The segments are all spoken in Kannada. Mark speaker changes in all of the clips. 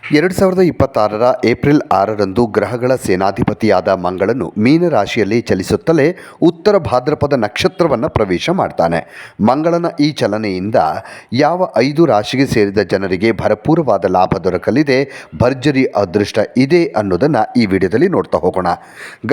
Speaker 1: 2026 ಏಪ್ರಿಲ್ 6ರಂದು ಗ್ರಹಗಳ ಸೇನಾಧಿಪತಿಯಾದ ಮಂಗಳನು ಮೀನರಾಶಿಯಲ್ಲಿ ಚಲಿಸುತ್ತಲೇ ಉತ್ತರ ಭಾದ್ರಪದ ನಕ್ಷತ್ರವನ್ನು ಪ್ರವೇಶ ಮಾಡ್ತಾನೆ. ಮಂಗಳನ ಈ ಚಲನೆಯಿಂದ ಯಾವ 5 ರಾಶಿಗೆ ಸೇರಿದ ಜನರಿಗೆ ಭರಪೂರವಾದ ಲಾಭ ದೊರಕಲಿದೆ, ಭರ್ಜರಿ ಅದೃಷ್ಟ ಇದೆ ಅನ್ನೋದನ್ನು ಈ ವಿಡಿಯೋದಲ್ಲಿ ನೋಡ್ತಾ ಹೋಗೋಣ.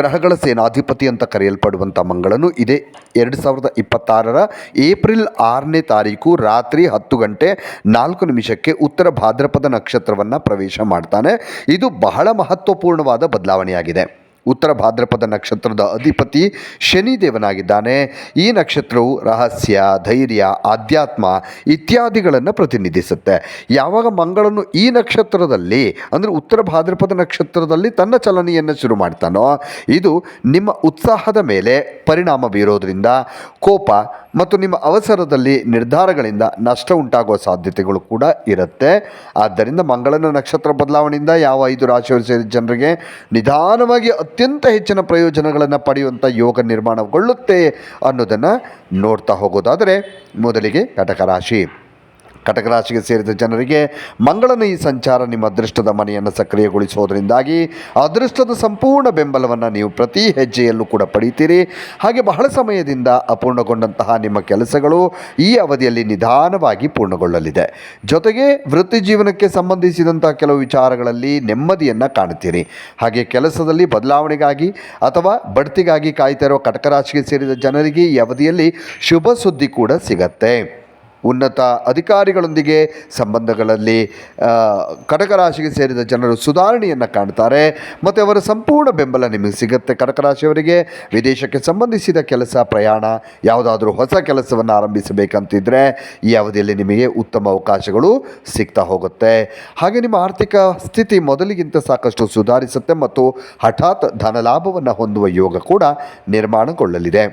Speaker 1: ಗ್ರಹಗಳ ಸೇನಾಧಿಪತಿ ಅಂತ ಕರೆಯಲ್ಪಡುವಂಥ ಮಂಗಳನು ಇದೇ 2026 ಏಪ್ರಿಲ್ 6ನೇ ತಾರೀಕು ರಾತ್ರಿ 10:04 ಉತ್ತರ ಭಾದ್ರಪದ ನಕ್ಷತ್ರವನ್ನು ಪ್ರವೇಶ ಮಾಡ್ತಾನೆ. ಇದು ಬಹಳ ಮಹತ್ವಪೂರ್ಣವಾದ ಬದಲಾವಣೆಯಾಗಿದೆ. ಉತ್ತರ ಭಾದ್ರಪದ ನಕ್ಷತ್ರದ ಅಧಿಪತಿ ಶನಿ ದೇವನಾಗಿದ್ದಾನೆ. ಈ ನಕ್ಷತ್ರವು ರಹಸ್ಯ, ಧೈರ್ಯ, ಆಧ್ಯಾತ್ಮ ಇತ್ಯಾದಿಗಳನ್ನು ಪ್ರತಿನಿಧಿಸುತ್ತೆ. ಯಾವಾಗ ಮಂಗಳನು ಈ ನಕ್ಷತ್ರದಲ್ಲಿ ಅಂದರೆ ಉತ್ತರ ಭಾದ್ರಪದ ನಕ್ಷತ್ರದಲ್ಲಿ ತನ್ನ ಚಲನೆಯನ್ನು ಶುರು ಮಾಡ್ತಾನೋ, ಇದು ನಿಮ್ಮ ಉತ್ಸಾಹದ ಮೇಲೆ ಪರಿಣಾಮ ಬೀರೋದ್ರಿಂದ ಕೋಪ ಮತ್ತು ನಿಮ್ಮ ಅವಸರದಲ್ಲಿ ನಿರ್ಧಾರಗಳಿಂದ ನಷ್ಟ ಉಂಟಾಗುವ ಸಾಧ್ಯತೆಗಳು ಕೂಡ ಇರುತ್ತೆ. ಆದ್ದರಿಂದ ಮಂಗಳನ ನಕ್ಷತ್ರ ಬದಲಾವಣೆಯಿಂದ ಯಾವ 5 ರಾಶಿಯವರು ಸೇರಿದ ಜನರಿಗೆ ನಿಧಾನವಾಗಿ ಅತ್ಯಂತ ಹೆಚ್ಚಿನ ಪ್ರಯೋಜನಗಳನ್ನು ಪಡೆಯುವಂಥ ಯೋಗ ನಿರ್ಮಾಣಗೊಳ್ಳುತ್ತೆ ಅನ್ನೋದನ್ನು ನೋಡ್ತಾ ಹೋಗೋದಾದರೆ, ಮೊದಲಿಗೆ ಕಟಕ ರಾಶಿಗೆ ಸೇರಿದ ಜನರಿಗೆ ಮಂಗಳನ ಈ ಸಂಚಾರ ನಿಮ್ಮ ಅದೃಷ್ಟದ ಮನೆಯನ್ನು ಸಕ್ರಿಯಗೊಳಿಸೋದರಿಂದಾಗಿ ಅದೃಷ್ಟದ ಸಂಪೂರ್ಣ ಬೆಂಬಲವನ್ನು ನೀವು ಪ್ರತಿ ಹೆಜ್ಜೆಯಲ್ಲೂ ಕೂಡ ಪಡೀತೀರಿ. ಹಾಗೆ ಬಹಳ ಸಮಯದಿಂದ ಅಪೂರ್ಣಗೊಂಡಂತಹ ನಿಮ್ಮ ಕೆಲಸಗಳು ಈ ಅವಧಿಯಲ್ಲಿ ನಿಧಾನವಾಗಿ ಪೂರ್ಣಗೊಳ್ಳಲಿದೆ. ಜೊತೆಗೆ ವೃತ್ತಿ ಜೀವನಕ್ಕೆ ಸಂಬಂಧಿಸಿದಂತಹ ಕೆಲವು ವಿಚಾರಗಳಲ್ಲಿ ನೆಮ್ಮದಿಯನ್ನು ಕಾಣುತ್ತೀರಿ. ಹಾಗೆ ಕೆಲಸದಲ್ಲಿ ಬದಲಾವಣೆಗಾಗಿ ಅಥವಾ ಬಡ್ತಿಗಾಗಿ ಕಾಯ್ತಾ ಇರೋ ಕಟಕ ರಾಶಿಗೆ ಸೇರಿದ ಜನರಿಗೆ ಈ ಅವಧಿಯಲ್ಲಿ ಶುಭ ಸುದ್ದಿ ಕೂಡ ಸಿಗತ್ತೆ. ಉನ್ನತ ಅಧಿಕಾರಿಗಳೊಂದಿಗೆ ಸಂಬಂಧಗಳಲ್ಲಿ ಕಟಕ ರಾಶಿಗೆ ಸೇರಿದ ಜನರು ಸುಧಾರಣೆಯನ್ನು ಕಾಣ್ತಾರೆ ಮತ್ತು ಅವರ ಸಂಪೂರ್ಣ ಬೆಂಬಲ ನಿಮಗೆ ಸಿಗುತ್ತೆ. ಕಟಕ ರಾಶಿಯವರಿಗೆ ವಿದೇಶಕ್ಕೆ ಸಂಬಂಧಿಸಿದ ಕೆಲಸ, ಪ್ರಯಾಣ, ಯಾವುದಾದ್ರೂ ಹೊಸ ಕೆಲಸವನ್ನು ಆರಂಭಿಸಬೇಕಂತಿದ್ರೆ ಈ ಅವಧಿಯಲ್ಲಿ ನಿಮಗೆ ಉತ್ತಮ ಅವಕಾಶಗಳು ಸಿಗ್ತಾ ಹೋಗುತ್ತೆ. ಹಾಗೆ ನಿಮ್ಮ ಆರ್ಥಿಕ ಸ್ಥಿತಿ ಮೊದಲಿಗಿಂತ ಸಾಕಷ್ಟು ಸುಧಾರಿಸುತ್ತೆ ಮತ್ತು ಹಠಾತ್ ಧನಲಾಭವನ್ನು ಹೊಂದುವ ಯೋಗ ಕೂಡ ನಿರ್ಮಾಣಗೊಳ್ಳಲಿದೆ.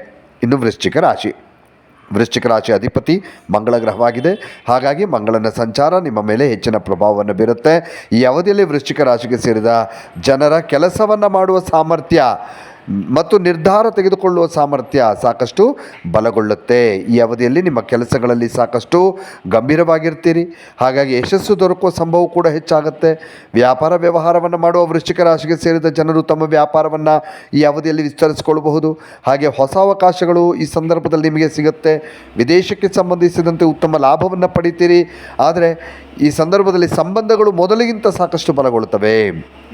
Speaker 1: ಇನ್ನು ವೃಶ್ಚಿಕ ರಾಶಿ ಅಧಿಪತಿ ಮಂಗಳ ಗ್ರಹವಾಗಿದೆ. ಹಾಗಾಗಿ ಮಂಗಳನ ಸಂಚಾರ ನಿಮ್ಮ ಮೇಲೆ ಹೆಚ್ಚಿನ ಪ್ರಭಾವವನ್ನು ಬೀರುತ್ತೆ. ಈ ಅವಧಿಯಲ್ಲಿ ವೃಶ್ಚಿಕ ರಾಶಿಗೆ ಸೇರಿದ ಜನರ ಕೆಲಸವನ್ನು ಮಾಡುವ ಸಾಮರ್ಥ್ಯ ಮತ್ತು ನಿರ್ಧಾರ ತೆಗೆದುಕೊಳ್ಳುವ ಸಾಮರ್ಥ್ಯ ಸಾಕಷ್ಟು ಬಲಗೊಳ್ಳುತ್ತೆ. ಈ ಅವಧಿಯಲ್ಲಿ ನಿಮ್ಮ ಕೆಲಸಗಳಲ್ಲಿ ಸಾಕಷ್ಟು ಗಂಭೀರವಾಗಿರ್ತೀರಿ. ಹಾಗಾಗಿ ಯಶಸ್ಸು ದೊರಕುವ ಸಂಭವ ಕೂಡ ಹೆಚ್ಚಾಗುತ್ತೆ. ವ್ಯಾಪಾರ ವ್ಯವಹಾರವನ್ನು ಮಾಡುವ ವೃಶ್ಚಿಕ ರಾಶಿಗೆ ಸೇರಿದ ಜನರು ತಮ್ಮ ವ್ಯಾಪಾರವನ್ನು ಈ ಅವಧಿಯಲ್ಲಿ ವಿಸ್ತರಿಸಿಕೊಳ್ಳಬಹುದು. ಹಾಗೆ ಹೊಸ ಅವಕಾಶಗಳು ಈ ಸಂದರ್ಭದಲ್ಲಿ ನಿಮಗೆ ಸಿಗುತ್ತೆ. ವಿದೇಶಕ್ಕೆ ಸಂಬಂಧಿಸಿದಂತೆ ಉತ್ತಮ ಲಾಭವನ್ನು ಪಡಿತೀರಿ. ಆದರೆ ಈ ಸಂದರ್ಭದಲ್ಲಿ ಸಂಬಂಧಗಳು ಮೊದಲಿಗಿಂತ ಸಾಕಷ್ಟು ಬಲಗೊಳ್ಳುತ್ತವೆ.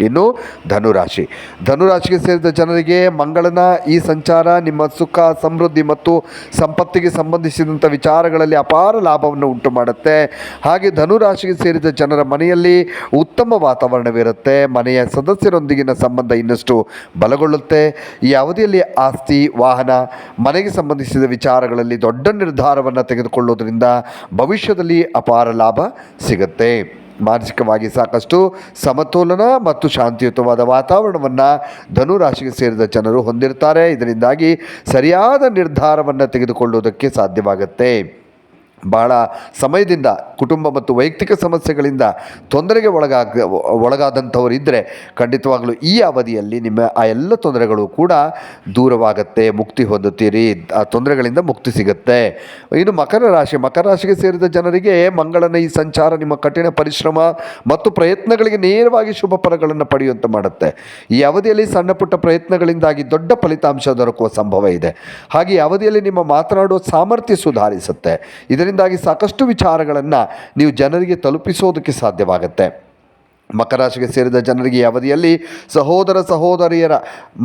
Speaker 1: ಇನ್ನು ಧನುರಾಶಿಗೆ ಸೇರಿದ ಜನರಿಗೆ ಮಂಗಳನ ಈ ಸಂಚಾರ ನಿಮ್ಮ ಸುಖ, ಸಮೃದ್ಧಿ ಮತ್ತು ಸಂಪತ್ತಿಗೆ ಸಂಬಂಧಿಸಿದಂಥ ವಿಚಾರಗಳಲ್ಲಿ ಅಪಾರ ಲಾಭವನ್ನು ಉಂಟು ಮಾಡುತ್ತೆ. ಹಾಗೆ ಧನುರಾಶಿಗೆ ಸೇರಿದ ಜನರ ಮನೆಯಲ್ಲಿ ಉತ್ತಮ ವಾತಾವರಣವಿರುತ್ತೆ. ಮನೆಯ ಸದಸ್ಯರೊಂದಿಗಿನ ಸಂಬಂಧ ಇನ್ನಷ್ಟು ಬಲಗೊಳ್ಳುತ್ತೆ. ಈ ಅವಧಿಯಲ್ಲಿ ಆಸ್ತಿ, ವಾಹನ, ಮನೆಗೆ ಸಂಬಂಧಿಸಿದ ವಿಚಾರಗಳಲ್ಲಿ ದೊಡ್ಡ ನಿರ್ಧಾರವನ್ನು ತೆಗೆದುಕೊಳ್ಳೋದ್ರಿಂದ ಭವಿಷ್ಯದಲ್ಲಿ ಅಪಾರ ಲಾಭ ಸಿಗುತ್ತೆ. ಮಾನಸಿಕವಾಗಿ ಸಾಕಷ್ಟು ಸಮತೋಲನ ಮತ್ತು ಶಾಂತಿಯುತವಾದ ವಾತಾವರಣವನ್ನು ಧನುರಾಶಿಗೆ ಸೇರಿದ ಜನರು ಹೊಂದಿರ್ತಾರೆ. ಇದರಿಂದಾಗಿ ಸರಿಯಾದ ನಿರ್ಧಾರವನ್ನು ತೆಗೆದುಕೊಳ್ಳುವುದಕ್ಕೆ ಸಾಧ್ಯವಾಗುತ್ತೆ. ಬಹಳ ಸಮಯದಿಂದ ಕುಟುಂಬ ಮತ್ತು ವೈಯಕ್ತಿಕ ಸಮಸ್ಯೆಗಳಿಂದ ತೊಂದರೆಗೆ ಒಳಗಾದಂಥವರು ಇದ್ದರೆ ಖಂಡಿತವಾಗಲೂ ಈ ಅವಧಿಯಲ್ಲಿ ನಿಮ್ಮ ಆ ಎಲ್ಲ ತೊಂದರೆಗಳು ಕೂಡ ದೂರವಾಗುತ್ತೆ, ಮುಕ್ತಿ ಹೊಂದುತ್ತೀರಿ, ಆ ತೊಂದರೆಗಳಿಂದ ಮುಕ್ತಿ ಸಿಗುತ್ತೆ. ಇನ್ನು ಮಕರ ರಾಶಿಗೆ ಸೇರಿದ ಜನರಿಗೆ ಮಂಗಳನ ಈ ಸಂಚಾರ ನಿಮ್ಮ ಕಠಿಣ ಪರಿಶ್ರಮ ಮತ್ತು ಪ್ರಯತ್ನಗಳಿಗೆ ನೇರವಾಗಿ ಶುಭ ಫಲಗಳನ್ನು ಪಡೆಯುವಂತೆ ಮಾಡುತ್ತೆ. ಈ ಅವಧಿಯಲ್ಲಿ ಸಣ್ಣ ಪುಟ್ಟ ಪ್ರಯತ್ನಗಳಿಂದಾಗಿ ದೊಡ್ಡ ಫಲಿತಾಂಶ ದೊರಕುವ ಸಂಭವ ಇದೆ. ಹಾಗೆ ಈ ಅವಧಿಯಲ್ಲಿ ನಿಮ್ಮ ಮಾತನಾಡುವ ಸಾಮರ್ಥ್ಯ ಸುಧಾರಿಸುತ್ತೆ. ಇದರಿಂದಾಗಿ ಸಾಕಷ್ಟು ವಿಚಾರಗಳನ್ನು ನೀವು ಜನರಿಗೆ ತಲುಪಿಸೋದಕ್ಕೆ ಸಾಧ್ಯವಾಗುತ್ತೆ. ಮಕರ ರಾಶಿಗೆ ಸೇರಿದ ಜನರಿಗೆ ಈ ಅವಧಿಯಲ್ಲಿ ಸಹೋದರ ಸಹೋದರಿಯರ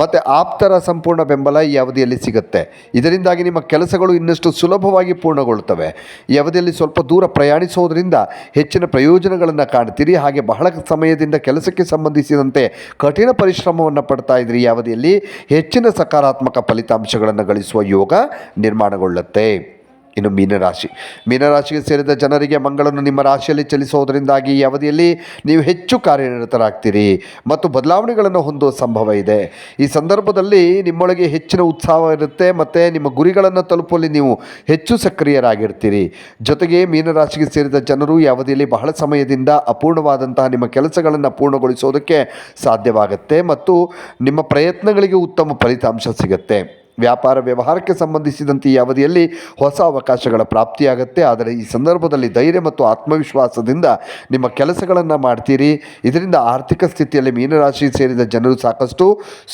Speaker 1: ಮತ್ತು ಆಪ್ತರ ಸಂಪೂರ್ಣ ಬೆಂಬಲ ಈ ಅವಧಿಯಲ್ಲಿ ಸಿಗುತ್ತೆ. ಇದರಿಂದಾಗಿ ನಿಮ್ಮ ಕೆಲಸಗಳು ಇನ್ನಷ್ಟು ಸುಲಭವಾಗಿ ಪೂರ್ಣಗೊಳ್ಳುತ್ತವೆ. ಈ ಅವಧಿಯಲ್ಲಿ ಸ್ವಲ್ಪ ದೂರ ಪ್ರಯಾಣಿಸೋದ್ರಿಂದ ಹೆಚ್ಚಿನ ಪ್ರಯೋಜನಗಳನ್ನು ಕಾಣ್ತೀರಿ. ಹಾಗೆ ಬಹಳ ಸಮಯದಿಂದ ಕೆಲಸಕ್ಕೆ ಸಂಬಂಧಿಸಿದಂತೆ ಕಠಿಣ ಪರಿಶ್ರಮವನ್ನು ಪಡ್ತಾ ಇದ್ರಿ. ಈ ಅವಧಿಯಲ್ಲಿ ಹೆಚ್ಚಿನ ಸಕಾರಾತ್ಮಕ ಫಲಿತಾಂಶಗಳನ್ನು ಗಳಿಸುವ ಯೋಗ ನಿರ್ಮಾಣಗೊಳ್ಳುತ್ತೆ. ಇನ್ನು ಮೀನರಾಶಿಗೆ ಸೇರಿದ ಜನರಿಗೆ ಮಂಗಳನು ನಿಮ್ಮ ರಾಶಿಯಲ್ಲಿ ಚಲಿಸೋದರಿಂದಾಗಿ ಈ ಅವಧಿಯಲ್ಲಿ ನೀವು ಹೆಚ್ಚು ಕಾರ್ಯನಿರತರಾಗ್ತೀರಿ ಮತ್ತು ಬದಲಾವಣೆಗಳನ್ನು ಹೊಂದುವ ಸಂಭವ ಇದೆ. ಈ ಸಂದರ್ಭದಲ್ಲಿ ನಿಮ್ಮೊಳಗೆ ಹೆಚ್ಚಿನ ಉತ್ಸಾಹ ಇರುತ್ತೆ ಮತ್ತು ನಿಮ್ಮ ಗುರಿಗಳನ್ನು ತಲುಪುವಲ್ಲಿ ನೀವು ಹೆಚ್ಚು ಸಕ್ರಿಯರಾಗಿರ್ತೀರಿ. ಜೊತೆಗೆ ಮೀನರಾಶಿಗೆ ಸೇರಿದ ಜನರು ಈ ಅವಧಿಯಲ್ಲಿ ಬಹಳ ಸಮಯದಿಂದ ಅಪೂರ್ಣವಾದಂತಹ ನಿಮ್ಮ ಕೆಲಸಗಳನ್ನು ಪೂರ್ಣಗೊಳಿಸೋದಕ್ಕೆ ಸಾಧ್ಯವಾಗುತ್ತೆ ಮತ್ತು ನಿಮ್ಮ ಪ್ರಯತ್ನಗಳಿಗೆ ಉತ್ತಮ ಫಲಿತಾಂಶ ಸಿಗುತ್ತೆ. ವ್ಯಾಪಾರ ವ್ಯವಹಾರಕ್ಕೆ ಸಂಬಂಧಿಸಿದಂತೆ ಈ ಅವಧಿಯಲ್ಲಿ ಹೊಸ ಅವಕಾಶಗಳ ಪ್ರಾಪ್ತಿಯಾಗುತ್ತೆ. ಆದರೆ ಈ ಸಂದರ್ಭದಲ್ಲಿ ಧೈರ್ಯ ಮತ್ತು ಆತ್ಮವಿಶ್ವಾಸದಿಂದ ನಿಮ್ಮ ಕೆಲಸಗಳನ್ನು ಮಾಡ್ತೀರಿ. ಇದರಿಂದ ಆರ್ಥಿಕ ಸ್ಥಿತಿಯಲ್ಲಿ ಮೀನರಾಶಿ ಸೇರಿದ ಜನರು ಸಾಕಷ್ಟು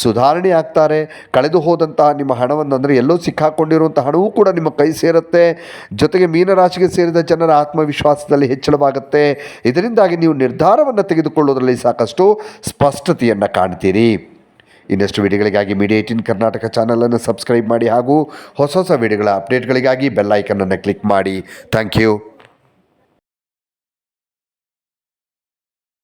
Speaker 1: ಸುಧಾರಣೆ ಆಗ್ತಾರೆ. ಕಳೆದು ಹೋದಂತಹ ನಿಮ್ಮ ಹಣವನ್ನು, ಅಂದರೆ ಎಲ್ಲೋ ಸಿಕ್ಕಾಕೊಂಡಿರುವಂಥ ಹಣವೂ ಕೂಡ ನಿಮ್ಮ ಕೈ ಸೇರುತ್ತೆ. ಜೊತೆಗೆ ಮೀನರಾಶಿಗೆ ಸೇರಿದ ಜನರ ಆತ್ಮವಿಶ್ವಾಸದಲ್ಲಿ ಹೆಚ್ಚಳವಾಗುತ್ತೆ. ಇದರಿಂದಾಗಿ ನೀವು ನಿರ್ಧಾರವನ್ನು ತೆಗೆದುಕೊಳ್ಳುವುದರಲ್ಲಿ ಸಾಕಷ್ಟು ಸ್ಪಷ್ಟತೆಯನ್ನು ಕಾಣ್ತೀರಿ. ಇನ್ನಷ್ಟು ವಿಡಿಯೋಗಳಿಗಾಗಿ ಮೀಡಿಯಾ 18 ಕರ್ನಾಟಕ ಚಾನಲನ್ನು ಸಬ್ಸ್ಕ್ರೈಬ್ ಮಾಡಿ ಹಾಗೂ ಹೊಸ ವಿಡಿಯೋಗಳ ಅಪ್ಡೇಟ್ಗಳಿಗಾಗಿ ಬೆಲ್ ಐಕನನ್ನು ಕ್ಲಿಕ್ ಮಾಡಿ. Thank you.